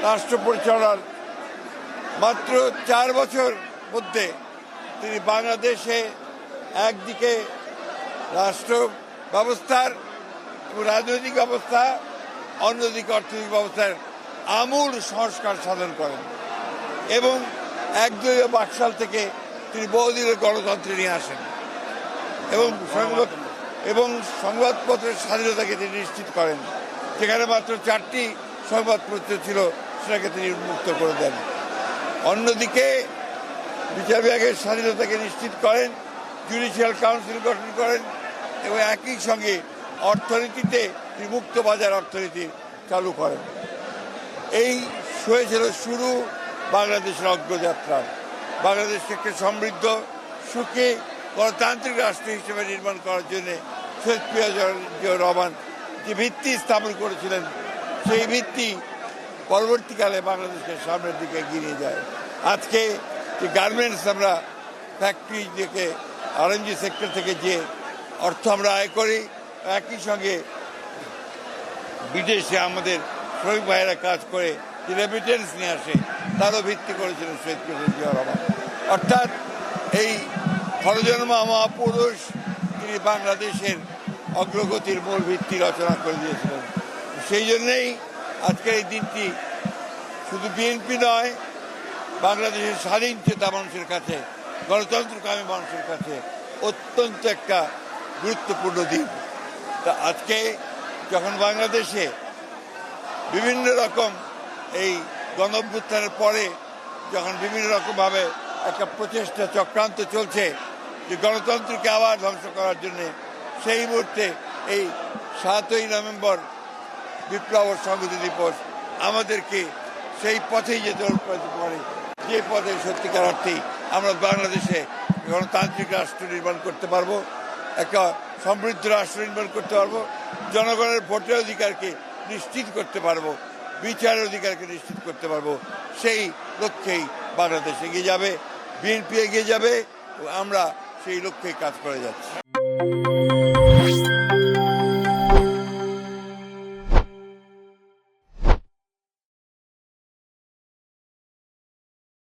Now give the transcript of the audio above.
রাষ্ট্র পরিচালনার মাত্র 4 বছর মধ্যে তিনি বাংলাদেশে একদিকে রাষ্ট্র ব্যবস্থার রাজনৈতিক ব্যবস্থা, অন্যদিকে অর্থনৈতিক ব্যবস্থার আমূল সংস্কার সাধন করেন এবং একদলীয় বাকশাল থেকে তিনি বহুদিনের গণতন্ত্রে নিয়ে আসেন এবং সংবাদপত্রের স্বাধীনতাকে তিনি নিশ্চিত করেন। যেখানে মাত্র 4টি সংবাদপত্র ছিল সেটাকে তিনি উন্মুক্ত করে দেন। অন্যদিকে বিচার বিভাগের স্বাধীনতাকে নিশ্চিত করেন, জুডিশিয়াল কাউন্সিল গঠন করেন এবং একই সঙ্গে অর্থনীতিতে তিনি মুক্ত বাজার অর্থনীতি চালু করেন। এই হয়েছিল শুরু বাংলাদেশের অগ্রযাত্রার। বাংলাদেশকে একটি সমৃদ্ধ, সুখী, গণতান্ত্রিক রাষ্ট্র হিসেবে নির্মাণ করার জন্য শহীদ জিয়াউর রহমান যে ভিত্তি স্থাপন করেছিলেন, সেই ভিত্তি পরবর্তীকালে বাংলাদেশকে সামনের দিকে এগিয়ে নিয়ে যায়। আজকে যে গার্মেন্টস আমরা ফ্যাক্টরি থেকে আরএনজি সেক্টর থেকে যে অর্থ আমরা আয় করি, একই সঙ্গে বিদেশে আমাদের শ্রমিক ভাইয়েরা কাজ করে যে রেমিটেন্স নিয়ে আসে, তারও ভিত্তি করেছিলেন শহীদ জিয়াউর রহমান। অর্থাৎ এই খরজন্মা মহাপুরুষ তিনি বাংলাদেশের অগ্রগতির মূল ভিত্তি রচনা করে দিয়েছিলেন। সেই জন্যেই আজকের এই দিনটি শুধু বিএনপি নয়, বাংলাদেশের স্বাধীন চেতা মানুষের কাছে, গণতন্ত্রকামী মানুষের কাছে অত্যন্ত একটা গুরুত্বপূর্ণ দিন। তা আজকে যখন বাংলাদেশে বিভিন্ন রকম এই গণঅভ্যুত্থানের পরে যখন বিভিন্ন রকমভাবে একটা প্রচেষ্টা চক্রান্ত চলছে যে গণতন্ত্রকে আবার ধ্বংস করার জন্য, সেই মুহূর্তে এই 7ই নভেম্বর বিপ্লব ও সংহতি দিবস আমাদেরকে সেই পথেই যেতে পারে, যে পথে সত্যিকার অর্থেই আমরা বাংলাদেশে গণতান্ত্রিক রাষ্ট্র নির্মাণ করতে পারবো, একটা সমৃদ্ধ রাষ্ট্র নির্মাণ করতে পারবো, জনগণের ভোটের অধিকারকে নিশ্চিত করতে পারবো, বিচারের অধিকারকে নিশ্চিত করতে পারবো। সেই লক্ষ্যেই বাংলাদেশ এগিয়ে যাবে, বিএনপি এগিয়ে যাবে, আমরা সেই লক্ষ্যেই কাজ করে যাচ্ছি।